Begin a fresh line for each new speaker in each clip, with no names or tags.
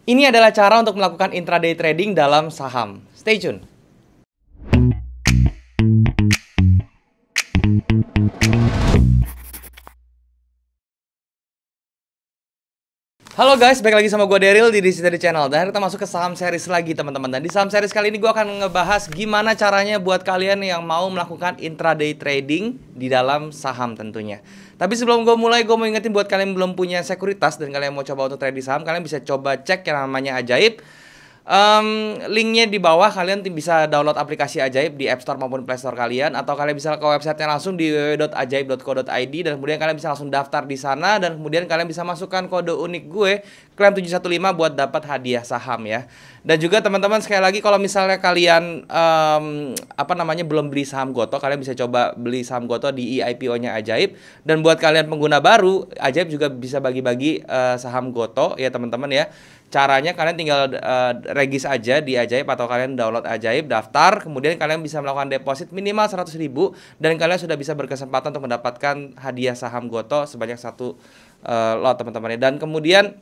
Ini adalah cara untuk melakukan intraday trading dalam saham. Stay tune. Halo guys, balik lagi sama gue Daryl di Steady Channel. Dan kita masuk ke saham series lagi teman-teman. Dan di saham series kali ini gue akan ngebahas gimana caranya buat kalian yang mau melakukan intraday trading di dalam saham tentunya. Tapi sebelum gue mulai, gue mau ingetin buat kalian yang belum punya sekuritas dan kalian mau coba untuk trade di saham, kalian bisa coba cek yang namanya Ajaib. Linknya di bawah, kalian bisa download aplikasi Ajaib di App Store maupun Play Store kalian, atau kalian bisa ke websitenya langsung di www.ajaib.co.id dan kemudian kalian bisa langsung daftar di sana dan kemudian kalian bisa masukkan kode unik gue klaim 715 buat dapat hadiah saham ya. Dan juga teman-teman sekali lagi kalau misalnya kalian belum beli saham Goto, kalian bisa coba beli saham Goto di IPO-nya Ajaib. Dan buat kalian pengguna baru, Ajaib juga bisa bagi-bagi saham Goto ya teman-teman ya. Caranya kalian tinggal regis aja di Ajaib atau kalian download Ajaib, daftar, kemudian kalian bisa melakukan deposit minimal 100.000 dan kalian sudah bisa berkesempatan untuk mendapatkan hadiah saham Goto sebanyak satu lot teman-teman. Dan kemudian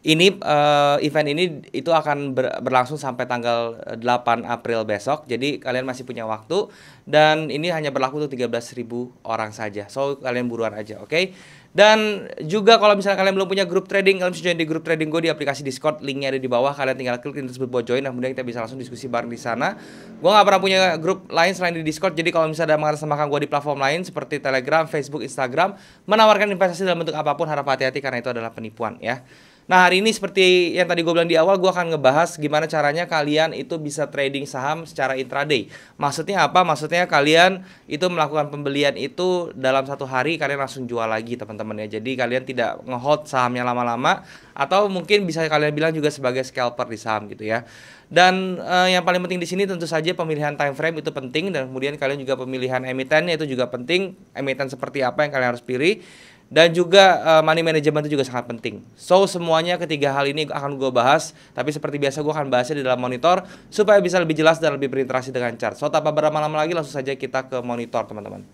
event ini itu akan berlangsung sampai tanggal 8 April besok. Jadi kalian masih punya waktu dan ini hanya berlaku untuk 13.000 orang saja. So kalian buruan aja, oke? Dan juga kalau misalnya kalian belum punya grup trading, kalian bisa join di grup trading gue di aplikasi Discord, linknya ada di bawah. Kalian tinggal klik link tersebut buat join, dan kemudian kita bisa langsung diskusi bareng di sana. Gue nggak pernah punya grup lain selain di Discord, jadi kalau misalnya ada mengatasnamakan gue di platform lain seperti Telegram, Facebook, Instagram, menawarkan investasi dalam bentuk apapun, harap hati-hati karena itu adalah penipuan ya. Nah hari ini seperti yang tadi gue bilang di awal, gue akan ngebahas gimana caranya kalian itu bisa trading saham secara intraday. Maksudnya apa? Maksudnya kalian itu melakukan pembelian itu dalam satu hari kalian langsung jual lagi teman-teman ya. Jadi kalian tidak ngehold sahamnya lama-lama, atau mungkin bisa kalian bilang juga sebagai scalper di saham gitu ya. Dan yang paling penting di sini tentu saja pemilihan time frame itu penting, dan kemudian kalian juga pemilihan emitennya itu juga penting. Emiten seperti apa yang kalian harus pilih. Dan juga money management itu juga sangat penting. So semuanya ketiga hal ini akan gue bahas. Tapi seperti biasa gue akan bahasnya di dalam monitor supaya bisa lebih jelas dan lebih berinteraksi dengan chart. So tanpa berlama-lama lagi, langsung saja kita ke monitor teman-teman.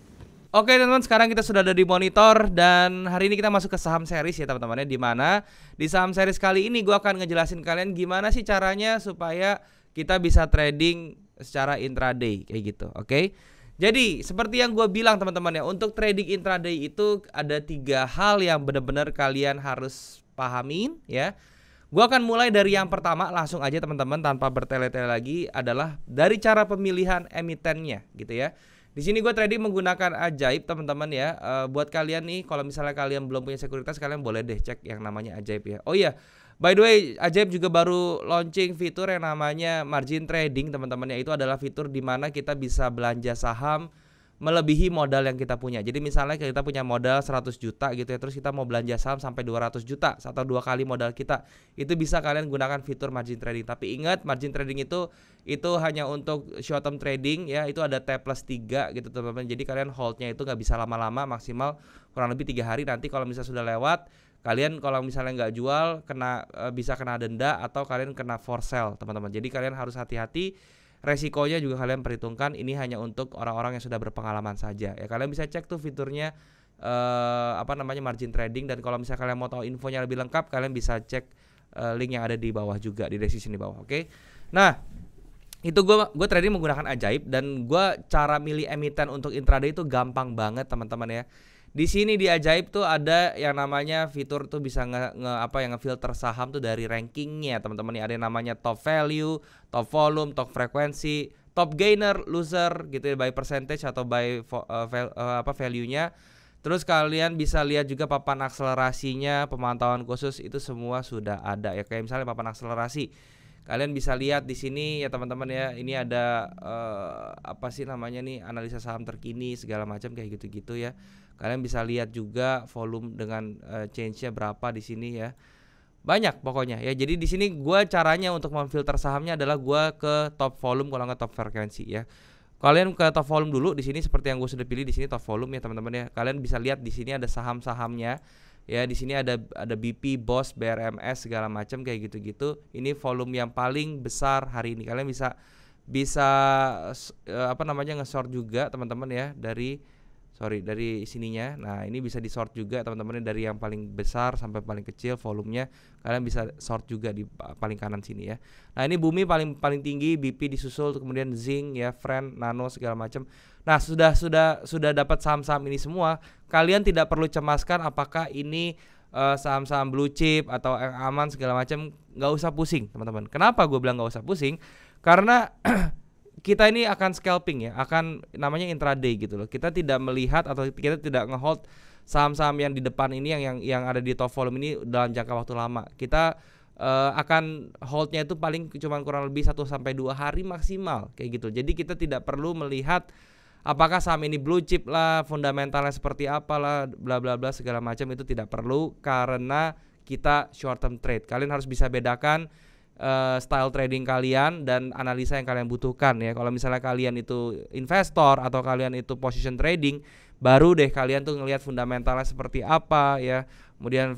Oke teman-teman, sekarang kita sudah ada di monitor dan hari ini kita masuk ke saham series ya teman-teman ya. Dimana di saham series kali ini gue akan ngejelasin kalian gimana sih caranya supaya kita bisa trading secara intraday kayak gitu, oke? Jadi seperti yang gue bilang teman-teman ya, untuk trading intraday itu ada 3 hal yang benar-benar kalian harus pahamin ya. Gue akan mulai dari yang pertama langsung aja teman-teman tanpa bertele-tele lagi, adalah dari cara pemilihan emitennya gitu ya. Di sini gue trading menggunakan Ajaib teman-teman ya. Buat kalian nih, kalau misalnya kalian belum punya sekuritas, kalian boleh deh cek yang namanya Ajaib ya. Oh iya, by the way, Ajaib juga baru launching fitur yang namanya margin trading teman-teman ya. Itu adalah fitur di mana kita bisa belanja saham melebihi modal yang kita punya. Jadi misalnya kita punya modal 100 juta gitu ya, terus kita mau belanja saham sampai 200 juta atau 2 kali modal kita. Itu bisa kalian gunakan fitur margin trading. Tapi ingat, margin trading itu hanya untuk short term trading ya. Itu ada T+3 gitu teman-teman. Jadi kalian holdnya itu nggak bisa lama-lama, maksimal kurang lebih 3 hari. Nanti kalau misalnya sudah lewat, kalian kalau misalnya nggak jual bisa kena denda atau kalian kena for sale teman-teman. Jadi kalian harus hati-hati. Resikonya juga kalian perhitungkan. Ini hanya untuk orang-orang yang sudah berpengalaman saja ya. Kalian bisa cek tuh fiturnya margin trading. Dan kalau misalnya kalian mau tahu infonya lebih lengkap, kalian bisa cek link yang ada di bawah juga, di deskripsi di bawah, oke? Nah itu gue trading menggunakan Ajaib, dan gue cara milih emiten untuk intraday itu gampang banget teman-teman ya. Di sini di Ajaib tuh ada yang namanya fitur tuh bisa ngefilter saham tuh dari rankingnya teman-teman ya. Ada yang namanya top value, top volume, top frekuensi, top gainer, loser gitu ya, by percentage atau by value-nya. Terus kalian bisa lihat juga papan akselerasinya, pemantauan khusus, itu semua sudah ada ya. Kayak misalnya papan akselerasi, kalian bisa lihat di sini ya teman-teman ya. Ini ada analisa saham terkini segala macam kayak gitu-gitu ya. Kalian bisa lihat juga volume dengan change-nya berapa di sini ya. Banyak pokoknya ya. Jadi di sini gue caranya untuk memfilter sahamnya adalah gue ke top volume kalau nggak top frekuensi ya. Kalian ke top volume dulu di sini seperti yang gue sudah pilih di sini top volume ya teman-teman ya. Kalian bisa lihat di sini ada saham-sahamnya. Ya di sini ada BP, BOS, BRMS segala macam kayak gitu-gitu. Ini volume yang paling besar hari ini. Kalian bisa nge-short juga teman-teman ya dari dari sininya. Nah, ini bisa di sort juga teman-teman, dari yang paling besar sampai paling kecil volumenya. Kalian bisa sort juga di paling kanan sini ya. Nah, ini bumi paling tinggi, BP disusul, kemudian zinc ya, friend, nano segala macam. Nah, sudah dapat saham-saham ini semua, kalian tidak perlu cemaskan apakah ini saham-saham blue chip atau yang aman segala macam. Nggak usah pusing teman-teman. Kenapa gue bilang nggak usah pusing? Karena kita ini akan scalping ya, akan namanya intraday gitu loh. Kita tidak melihat atau kita tidak ngehold saham-saham yang di depan ini yang ada di top volume ini dalam jangka waktu lama. Kita akan holdnya itu paling cuma kurang lebih 1 sampai 2 hari maksimal kayak gitu. Jadi kita tidak perlu melihat apakah saham ini blue chip lah, fundamentalnya seperti apalah, bla bla bla segala macam, itu tidak perlu karena kita short term trade. Kalian harus bisa bedakan style trading kalian dan analisa yang kalian butuhkan ya. Kalau misalnya kalian itu investor atau kalian itu position trading, baru deh kalian tuh ngelihat fundamentalnya seperti apa ya. Kemudian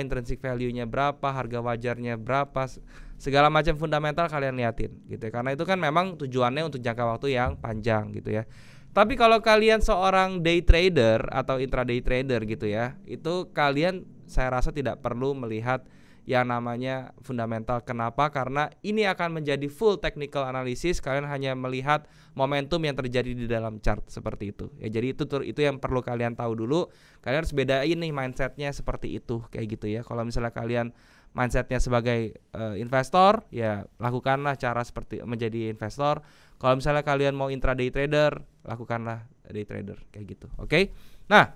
intrinsic value-nya berapa, harga wajarnya berapa, segala macam fundamental kalian liatin gitu ya. Karena itu kan memang tujuannya untuk jangka waktu yang panjang gitu ya. Tapi kalau kalian seorang day trader atau intraday trader gitu ya, itu kalian saya rasa tidak perlu melihat yang namanya fundamental. Kenapa? Karena ini akan menjadi full technical analysis. Kalian hanya melihat momentum yang terjadi di dalam chart seperti itu ya. Jadi itu yang perlu kalian tahu dulu. Kalian harus bedain nih mindsetnya seperti itu kayak gitu ya. Kalau misalnya kalian mindsetnya sebagai investor, ya lakukanlah cara seperti menjadi investor. Kalau misalnya kalian mau intraday trader, lakukanlah day trader kayak gitu. Oke? Nah,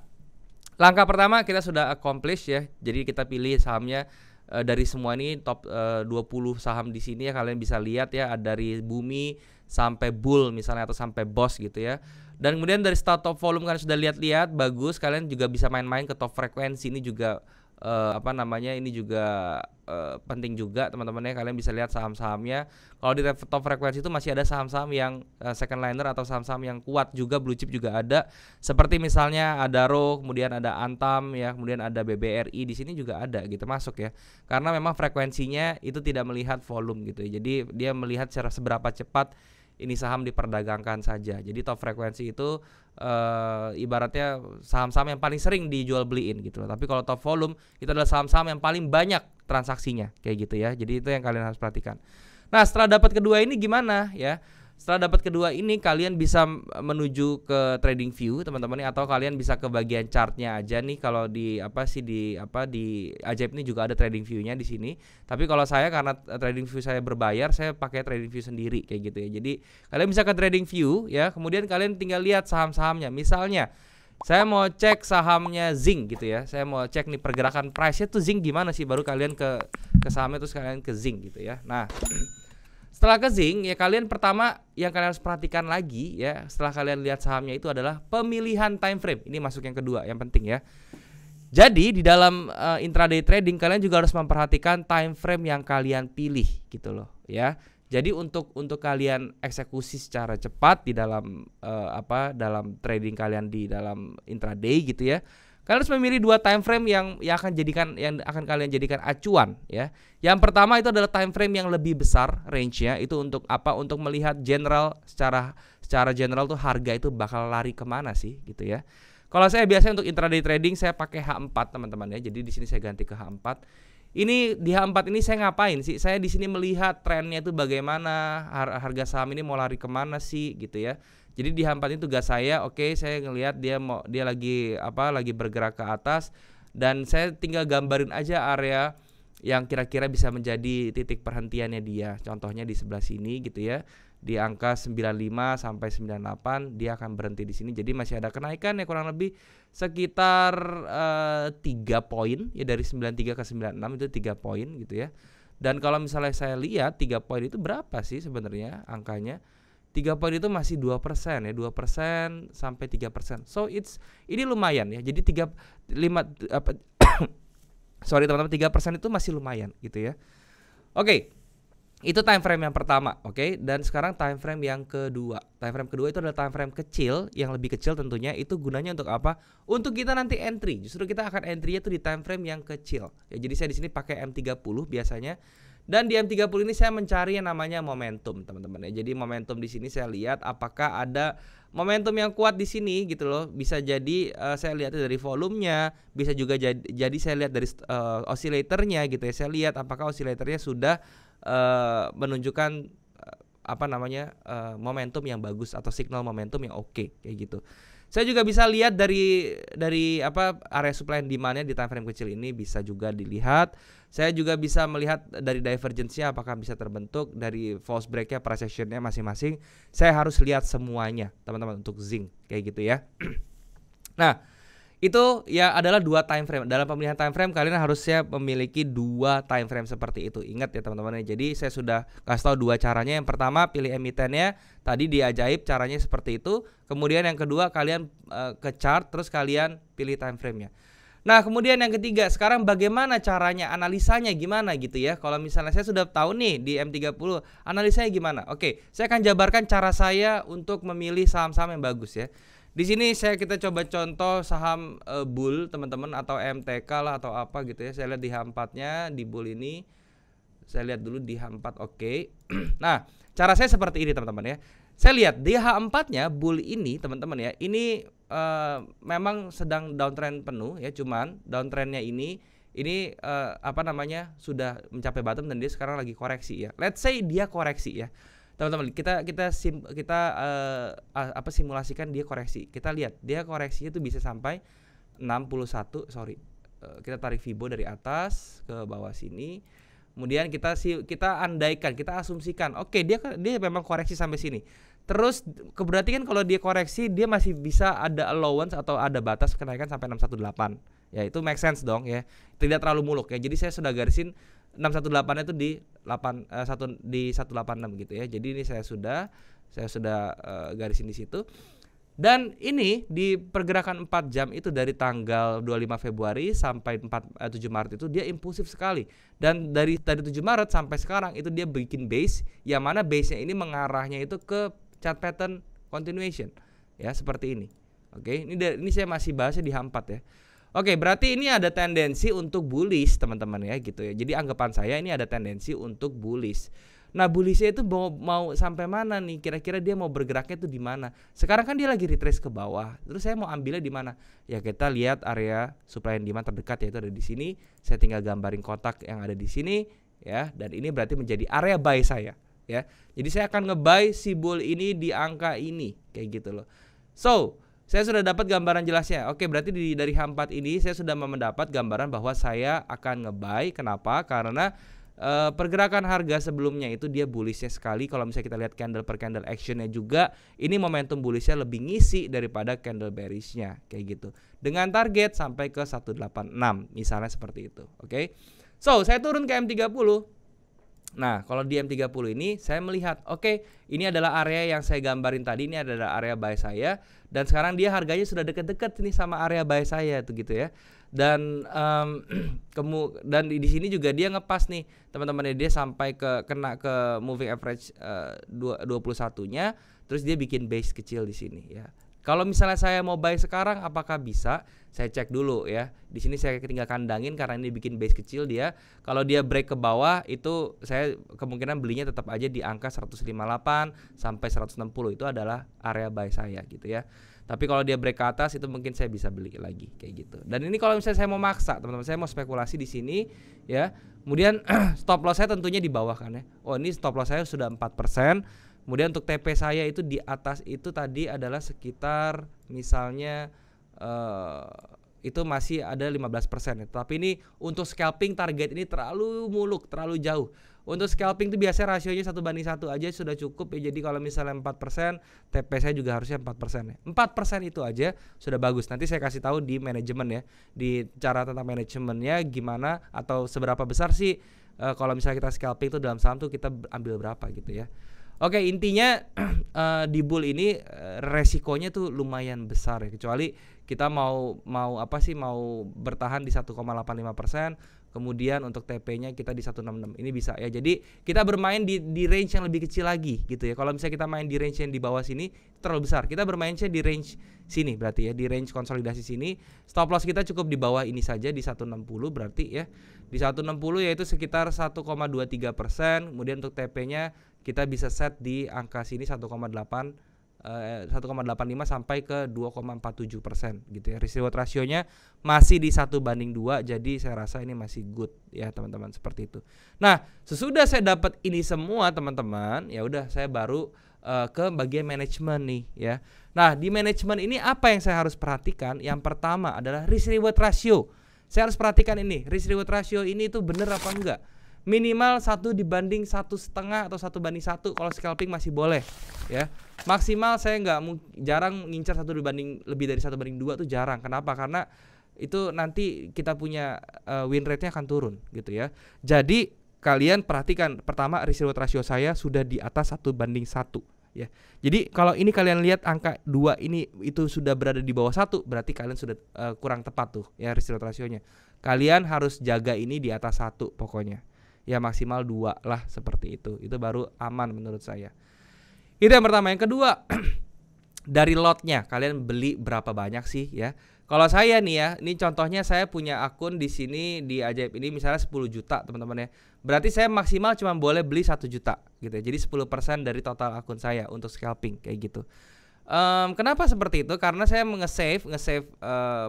langkah pertama kita sudah accomplish ya. Jadi kita pilih sahamnya. Dari semua ini top 20 saham di sini ya, kalian bisa lihat ya, dari bumi sampai bull misalnya atau sampai boss gitu ya. Dan kemudian dari start top volume kalian sudah lihat-lihat bagus, kalian juga bisa main-main ke top frekuensi. Ini juga ini juga penting juga teman-teman ya. Kalian bisa lihat saham-sahamnya. Kalau di top frekuensi itu masih ada saham-saham yang second liner atau saham-saham yang kuat juga, blue chip juga ada. Seperti misalnya ada Adaro, kemudian ada Antam ya, kemudian ada BBRI, di sini juga ada gitu masuk ya. Karena memang frekuensinya itu tidak melihat volume gitu ya. Jadi dia melihat seberapa cepat ini saham diperdagangkan saja. Jadi top frekuensi itu ibaratnya saham-saham yang paling sering dijual beliin gitu loh. Tapi kalau top volume itu adalah saham-saham yang paling banyak transaksinya kayak gitu ya. Jadi itu yang kalian harus perhatikan. Nah, setelah dapat kedua ini gimana ya? Setelah dapat kedua ini kalian bisa menuju ke trading view teman-teman, atau kalian bisa ke bagian chartnya aja nih. Kalau di Ajaib ini juga ada trading view-nya di sini. Tapi kalau saya, karena trading view saya berbayar, saya pakai trading view sendiri kayak gitu ya. Jadi kalian bisa ke trading view ya, kemudian kalian tinggal lihat saham-sahamnya. Misalnya saya mau cek sahamnya Zinc gitu ya. Saya mau cek nih pergerakan price-nya tuh Zinc gimana sih, baru kalian ke sahamnya, terus kalian ke Zinc gitu ya. Nah, setelah ke Zinc ya, kalian pertama yang kalian harus perhatikan lagi ya, setelah kalian lihat sahamnya itu adalah pemilihan time frame. Ini masuk yang kedua yang penting ya. Jadi di dalam intraday trading kalian juga harus memperhatikan time frame yang kalian pilih gitu loh ya. Jadi untuk kalian eksekusi secara cepat di dalam dalam trading kalian di dalam intraday gitu ya, kalian harus memilih 2 time frame yang akan kalian jadikan acuan ya. Yang pertama itu adalah time frame yang lebih besar range-nya. Itu untuk apa? Untuk melihat general, secara general tuh harga itu bakal lari kemana sih gitu ya. Kalau saya biasanya untuk intraday trading saya pakai H4 teman-teman ya. Jadi di sini saya ganti ke H4. Ini di H4 ini saya ngapain sih? Saya di sini melihat trennya itu bagaimana, harga saham ini mau lari kemana sih gitu ya. Jadi di H4 ini tugas saya, saya ngelihat dia lagi bergerak ke atas, dan saya tinggal gambarin aja area yang kira-kira bisa menjadi titik perhentiannya dia. Contohnya di sebelah sini gitu ya. Di angka 95 sampai 98 dia akan berhenti di sini. Jadi masih ada kenaikan ya, kurang lebih sekitar 3 poin ya, dari 93 ke 96 itu 3 poin gitu ya. Dan kalau misalnya saya lihat 3 poin itu berapa sih sebenarnya angkanya? 3 poin itu masih 2% ya, 2% sampai 3%. So ini lumayan ya. Jadi 3% itu masih lumayan gitu ya. Oke. Itu time frame yang pertama, dan sekarang time frame yang kedua. Time frame kedua itu adalah time frame kecil, yang lebih kecil tentunya. Itu gunanya untuk apa? Untuk kita nanti entry. Justru kita akan entry-nya tuh di time frame yang kecil. Ya, jadi saya di sini pakai M30 biasanya. Dan di M30 ini saya mencari yang namanya momentum, teman-teman ya. Jadi momentum di sini saya lihat apakah ada momentum yang kuat di sini gitu loh. Bisa jadi saya lihat dari volumenya, bisa juga jadi saya lihat dari osilatornya gitu ya. Saya lihat apakah osilatornya sudah menunjukkan momentum yang bagus atau signal momentum yang oke kayak gitu. Saya juga bisa lihat dari area supply and demand-nya di time frame kecil ini bisa juga dilihat. Saya juga bisa melihat dari divergence-nya apakah bisa terbentuk, dari false break-nya, price action-nya masing-masing. Saya harus lihat semuanya, teman-teman, untuk zinc kayak gitu ya. Nah, itu ya adalah 2 time frame. Dalam pemilihan time frame kalian harusnya memiliki 2 time frame seperti itu. Ingat ya teman-teman. Jadi saya sudah kasih tahu 2 caranya. Yang pertama pilih emitennya. Tadi di ajaib caranya seperti itu. Kemudian yang kedua kalian ke chart terus kalian pilih time frame-nya. Nah, kemudian yang ketiga, sekarang bagaimana caranya, analisanya gimana gitu ya. Kalau misalnya saya sudah tahu nih di M30, analisanya gimana? Oke, saya akan jabarkan cara saya untuk memilih saham-saham yang bagus ya. Di sini kita coba contoh saham bull teman-teman, atau MTK lah atau apa gitu ya. Saya lihat di H4-nya di bull ini. Saya lihat dulu di H4, oke. Nah, cara saya seperti ini teman-teman ya. Saya lihat di H4-nya bull ini teman-teman ya. Ini memang sedang downtrend penuh ya, cuman downtrendnya ini sudah mencapai bottom dan dia sekarang lagi koreksi ya. Let's say dia koreksi ya. Teman-teman, kita simulasikan dia koreksi. Kita lihat dia koreksinya itu bisa sampai 61, kita tarik Fibo dari atas ke bawah sini. Kemudian kita andaikan, kita asumsikan, oke, dia memang koreksi sampai sini. Terus berarti kan kalau dia koreksi dia masih bisa ada allowance atau ada batas kenaikan sampai 618. Ya, itu make sense dong ya. Tidak terlalu muluk ya. Jadi saya sudah garisin 618-nya itu di 186 gitu ya. Jadi ini saya sudah garisin di situ. Dan ini di pergerakan 4 jam itu dari tanggal 25 Februari sampai 7 Maret itu dia impulsif sekali. Dan dari 7 Maret sampai sekarang itu dia bikin base, yang mana base-nya ini mengarahnya itu ke chart pattern continuation. Ya, seperti ini. Oke, ini saya masih bahasnya di H4 ya. Oke, berarti ini ada tendensi untuk bullish teman-teman ya gitu ya. Jadi anggapan saya ini ada tendensi untuk bullish. Nah, bullishnya itu mau sampai mana nih? Kira-kira dia mau bergeraknya itu di mana? Sekarang kan dia lagi retrace ke bawah. Terus saya mau ambilnya di mana? Ya kita lihat area supply and demand terdekat, yaitu ada di sini. Saya tinggal gambarin kotak yang ada di sini ya, dan ini berarti menjadi area buy saya ya. Jadi saya akan nge-buy si bull ini di angka ini kayak gitu loh. So, saya sudah dapat gambaran jelasnya. Oke, berarti dari H4 ini saya sudah mendapat gambaran bahwa saya akan nge-buy. Kenapa? Karena pergerakan harga sebelumnya itu dia bullishnya sekali. Kalau misalnya kita lihat candle per candle actionnya juga, ini momentum bullishnya lebih ngisi daripada candle bearishnya kayak gitu. Dengan target sampai ke 186 misalnya seperti itu. Oke. So, saya turun ke M30. Nah, kalau di M30 ini saya melihat, oke, ini adalah area yang saya gambarin tadi, ini adalah area buy saya, dan sekarang dia harganya sudah dekat-dekat nih sama area buy saya tuh gitu ya. Dan dan di sini juga dia ngepas nih teman-teman, dia sampai kena ke moving average 21-nya, terus dia bikin base kecil di sini ya. Kalau misalnya saya mau buy sekarang, apakah bisa? Saya cek dulu ya. Di sini saya tinggal kandangin karena ini bikin base kecil dia. Kalau dia break ke bawah, itu saya kemungkinan belinya tetap aja di angka 158 sampai 160. Itu adalah area buy saya gitu ya. Tapi kalau dia break ke atas, itu mungkin saya bisa beli lagi kayak gitu. Dan ini kalau misalnya saya mau maksa, teman-teman, saya mau spekulasi di sini ya. Kemudian stop loss saya tentunya di bawah kan ya. Oh, ini stop loss saya sudah 4%. Kemudian untuk TP saya itu di atas itu tadi adalah sekitar misalnya itu masih ada 15% ya. Tapi ini untuk scalping target ini terlalu muluk, terlalu jauh. Untuk scalping itu biasanya rasionya 1:1 aja sudah cukup ya. Jadi kalau misalnya 4%, TP saya juga harusnya 4% ya. 4% itu aja sudah bagus. Nanti saya kasih tahu di manajemen ya. Di cara tentang manajemennya gimana atau seberapa besar sih kalau misalnya kita scalping itu dalam saham tuh kita ambil berapa gitu ya. Oke, intinya di bull ini resikonya tuh lumayan besar ya, kecuali kita mau bertahan di 1,85%, Kemudian untuk TP-nya kita di 166. Ini bisa ya. Jadi kita bermain di range yang lebih kecil lagi gitu ya. Kalau misalnya kita main di range yang di bawah sini terlalu besar. Kita bermainnya di range sini berarti ya, di range konsolidasi sini. Stop loss kita cukup di bawah ini saja di 160 berarti ya. Di 160 yaitu sekitar 1,23%. Kemudian untuk TP-nya kita bisa set di angka sini 1,85 sampai ke 2,47% gitu ya. Risk reward rasionya masih di 1:2, jadi saya rasa ini masih good ya teman-teman, seperti itu. Nah, sesudah saya dapat ini semua teman-teman, ya udah saya baru ke bagian manajemen nih ya. Nah, di manajemen ini apa yang saya harus perhatikan? Yang pertama adalah risk reward ratio. Saya harus perhatikan ini, risk reward ratio ini tuh bener apa enggak? Minimal 1:1,5 atau 1:1. Kalau scalping masih boleh ya. Maksimal saya jarang ngincar lebih dari 1:2 tuh jarang. Kenapa? Karena itu nanti kita punya win rate-nya akan turun gitu ya. Jadi kalian perhatikan, pertama risk reward ratio saya sudah di atas 1:1 ya. Jadi kalau ini kalian lihat angka 2 ini itu sudah berada di bawah 1, berarti kalian sudah kurang tepat tuh ya risk reward rasionya. Kalian harus jaga ini di atas 1 pokoknya. Ya maksimal 2 lah, seperti itu. Itu baru aman menurut saya. Itu yang pertama. Yang kedua, dari lotnya kalian beli berapa banyak sih ya. Kalau saya nih ya, ini contohnya saya punya akun di sini di Ajaib ini misalnya 10 juta teman-teman ya. Berarti saya maksimal cuma boleh beli 1 juta gitu ya. Jadi 10% dari total akun saya untuk scalping kayak gitu. Kenapa seperti itu? Karena saya nge-save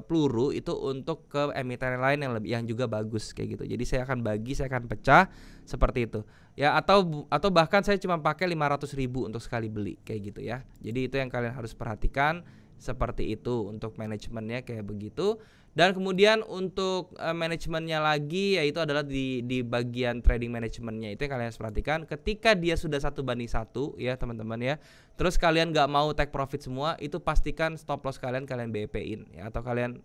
peluru itu untuk ke emiten lain yang juga bagus kayak gitu. Jadi saya akan pecah seperti itu. Ya atau bahkan saya cuma pakai 500.000 untuk sekali beli kayak gitu ya. Jadi itu yang kalian harus perhatikan, seperti itu untuk manajemennya kayak begitu. Dan kemudian untuk manajemennya lagi yaitu adalah di bagian trading manajemennya, itu yang kalian harus perhatikan. Ketika dia sudah 1:1 ya teman-teman ya, terus kalian nggak mau take profit semua, itu pastikan stop loss kalian BEP-in ya, atau kalian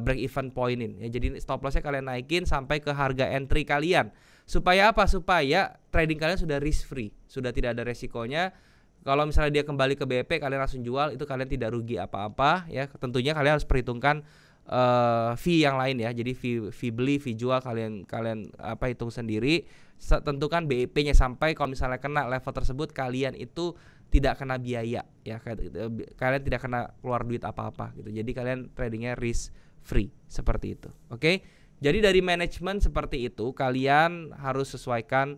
break even point-in ya. Jadi stop lossnya kalian naikin sampai ke harga entry kalian. Supaya apa? Supaya trading kalian sudah risk free, sudah tidak ada resikonya. Kalau misalnya dia kembali ke BEP, kalian langsung jual, itu kalian tidak rugi apa-apa ya. Tentunya kalian harus perhitungkan fee yang lain ya. Jadi fee beli, fee jual kalian hitung sendiri. Tentukan BEP-nya sampai kalau misalnya kena level tersebut kalian itu tidak kena biaya ya. Kalian tidak kena keluar duit apa-apa gitu. Jadi kalian tradingnya risk free seperti itu. Oke. Jadi dari manajemen seperti itu kalian harus sesuaikan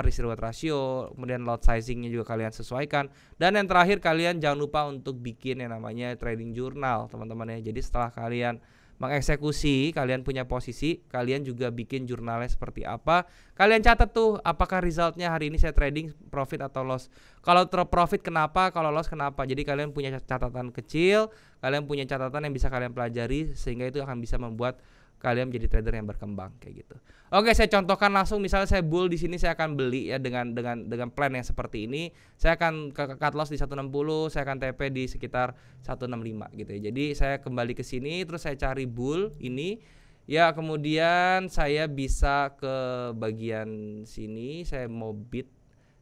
risk reward ratio, kemudian lot sizingnya juga kalian sesuaikan. Dan yang terakhir kalian jangan lupa untuk bikin yang namanya trading journal teman-teman ya. Jadi setelah kalian mengeksekusi, kalian punya posisi, kalian juga bikin jurnalnya seperti apa. Kalian catat tuh apakah resultnya hari ini saya trading profit atau loss. Kalau profit kenapa, kalau loss kenapa. Jadi kalian punya catatan kecil, kalian punya catatan yang bisa kalian pelajari, sehingga itu akan bisa membuat kalian menjadi trader yang berkembang kayak gitu. Oke, saya contohkan langsung. Misalnya saya bull di sini, saya akan beli ya dengan plan yang seperti ini. Saya akan cut loss di 160, saya akan TP di sekitar 165 gitu ya. Jadi saya kembali ke sini, terus saya cari bull ini. Ya, kemudian saya bisa ke bagian sini, saya mau bid.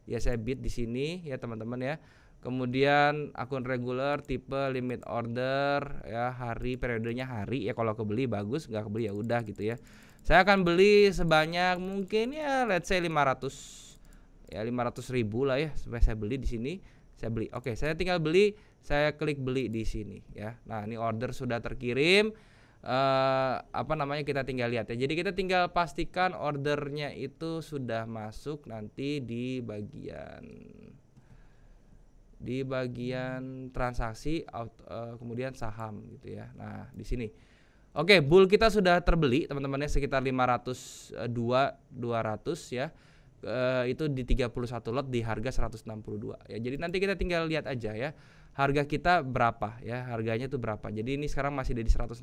Ya, saya bid di sini ya teman-teman ya. Kemudian akun reguler, tipe limit order ya, hari periodenya hari ya. Kalau kebeli bagus, nggak kebeli ya udah gitu ya. Saya akan beli sebanyak mungkin ya let's say 500 ribu lah ya, supaya saya beli di sini. Saya beli. Oke, saya tinggal beli, saya klik beli di sini ya. Nah, ini order sudah terkirim. Kita tinggal lihat ya. Jadi kita tinggal pastikan ordernya itu sudah masuk nanti di bagian transaksi kemudian saham gitu ya. Nah, di sini. Oke, bull kita sudah terbeli teman-temannya sekitar 200 ya. Itu di 31 lot di harga 162 ya. Jadi nanti kita tinggal lihat aja ya. Harga kita berapa ya? Harganya itu berapa. Jadi ini sekarang masih di 162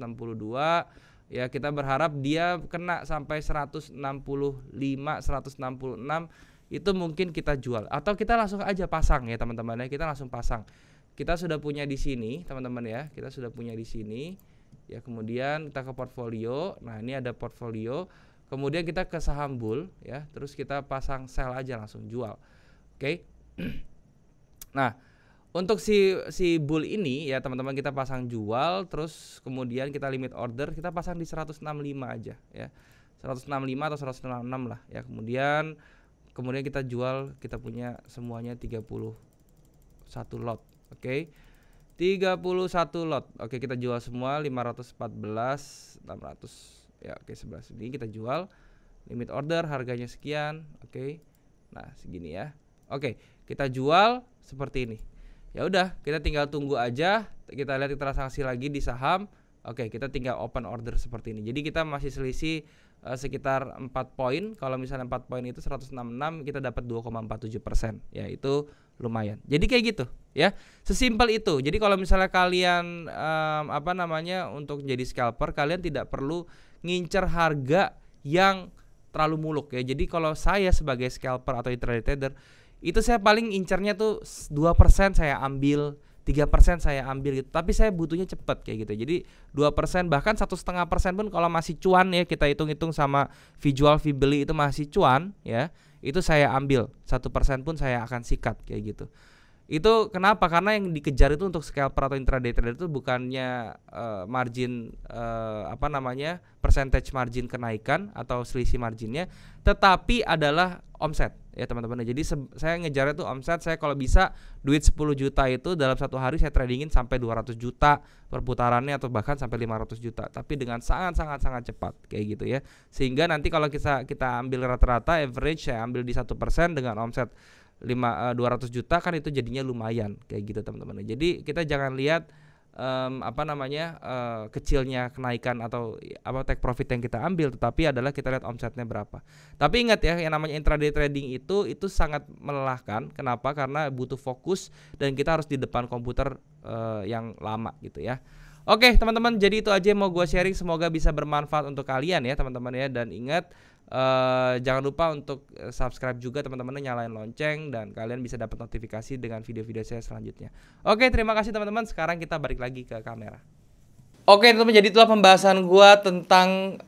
ya. Kita berharap dia kena sampai 165, 166. Itu mungkin kita jual atau kita langsung aja pasang ya teman-teman ya. Kita langsung pasang. Kita sudah punya di sini teman-teman ya. Kita sudah punya di sini ya. Kemudian kita ke portfolio. Nah, ini ada portfolio. Kemudian kita ke saham bull ya. Terus kita pasang sell aja, langsung jual. Oke. Nah, Untuk si bull ini ya teman-teman, kita pasang jual, terus kemudian kita limit order, kita pasang di 165 aja ya. 165 atau 166 lah ya. Kemudian kita jual, kita punya semuanya 31 lot. Oke. 31 lot. Oke, kita jual semua 514 600 ya. Oke, 11 ini kita jual, limit order harganya sekian. Oke. Nah, segini ya. Oke, kita jual seperti ini. Ya udah, kita tinggal tunggu aja. Kita lihat transaksi lagi di saham. Oke, kita tinggal open order seperti ini. Jadi kita masih selisih sekitar 4 poin. Kalau misalnya 4 poin itu 166, kita dapat 2,47%. Ya, itu lumayan. Jadi kayak gitu ya. Sesimpel itu. Jadi kalau misalnya kalian untuk jadi scalper, kalian tidak perlu ngincer harga yang terlalu muluk ya. Jadi kalau saya sebagai scalper atau intraday trader, itu saya paling incernya tuh 2% saya ambil, 3% saya ambil gitu. Tapi saya butuhnya cepet kayak gitu. Jadi 2%, bahkan 1,5% pun kalau masih cuan ya, kita hitung-hitung sama visual fee beli itu masih cuan ya, itu saya ambil. 1% pun saya akan sikat kayak gitu. Itu kenapa? Karena yang dikejar itu untuk scalper atau intraday trader itu bukannya margin percentage margin kenaikan atau selisih marginnya, tetapi adalah omset ya teman-teman. Jadi saya ngejarnya tuh omset. Saya kalau bisa duit 10 juta itu dalam satu hari saya tradingin sampai 200 juta perputarannya, atau bahkan sampai 500 juta, tapi dengan sangat cepat kayak gitu ya. Sehingga nanti kalau kita ambil rata-rata average, saya ambil di 1% dengan omset 200 juta, kan itu jadinya lumayan kayak gitu teman-teman. Jadi kita jangan lihat kecilnya kenaikan atau take profit yang kita ambil, tetapi adalah kita lihat omsetnya berapa. Tapi ingat ya, yang namanya intraday trading itu sangat melelahkan. Kenapa? Karena butuh fokus dan kita harus di depan komputer yang lama gitu ya. Oke teman-teman, jadi itu aja yang mau gue sharing. Semoga bisa bermanfaat untuk kalian ya teman-teman ya. Dan ingat, jangan lupa untuk subscribe juga teman-teman, nyalain lonceng, dan kalian bisa dapat notifikasi dengan video-video saya selanjutnya. Oke, terima kasih teman-teman. Sekarang kita balik lagi ke kamera. Oke teman-teman, jadi itulah pembahasan gua tentang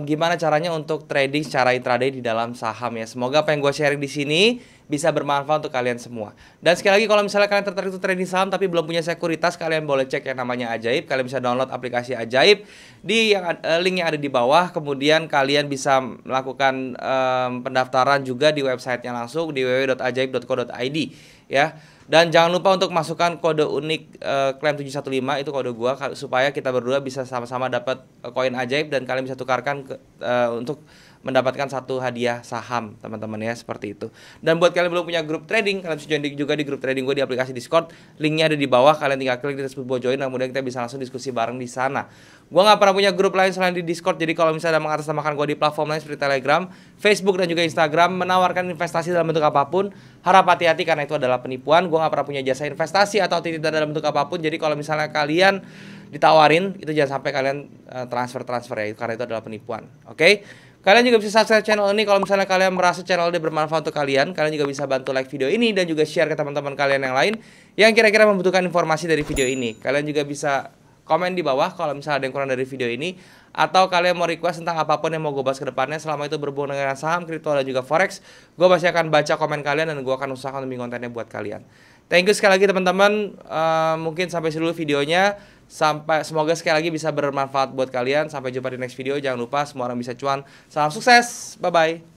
gimana caranya untuk trading secara intraday di dalam saham ya. Semoga apa yang gua sharing di sini bisa bermanfaat untuk kalian semua. Dan sekali lagi, kalau misalnya kalian tertarik untuk trading saham tapi belum punya sekuritas, kalian boleh cek yang namanya Ajaib. Kalian bisa download aplikasi Ajaib di link yang ada di bawah. Kemudian kalian bisa melakukan pendaftaran juga di websitenya langsung di www.ajaib.co.id ya. Dan jangan lupa untuk masukkan kode unik klaim 715, itu kode gua, supaya kita berdua bisa sama-sama dapat koin ajaib dan kalian bisa tukarkan untuk mendapatkan satu hadiah saham teman-teman ya, seperti itu. Dan buat kalian belum punya grup trading, kalian bisa join juga di grup trading gue di aplikasi Discord. Linknya ada di bawah, kalian tinggal klik di tersebut join, kemudian kita bisa langsung diskusi bareng di sana. Gue nggak pernah punya grup lain selain di Discord, jadi kalau misalnya mengatasnamakan gue di platform lain seperti Telegram, Facebook, dan juga Instagram menawarkan investasi dalam bentuk apapun, harap hati-hati karena itu adalah penipuan. Gue nggak pernah punya jasa investasi atau titip dalam bentuk apapun. Jadi kalau misalnya kalian ditawarin, itu jangan sampai kalian transfer ya, karena itu adalah penipuan. Oke? Kalian juga bisa subscribe channel ini kalau misalnya kalian merasa channel ini bermanfaat untuk kalian. Kalian juga bisa bantu like video ini dan juga share ke teman-teman kalian yang lain yang kira-kira membutuhkan informasi dari video ini. Kalian juga bisa komen di bawah kalau misalnya ada yang kurang dari video ini, atau kalian mau request tentang apapun yang mau gue bahas ke depannya selama itu berhubungan dengan saham, kripto, dan juga forex. Gue pasti akan baca komen kalian dan gue akan usahakan untuk bikin kontennya buat kalian. Thank you sekali lagi teman-teman. Mungkin sampai dulu videonya. Semoga sekali lagi bisa bermanfaat buat kalian. Sampai jumpa di next video. Jangan lupa semua orang bisa cuan. Salam sukses. Bye bye.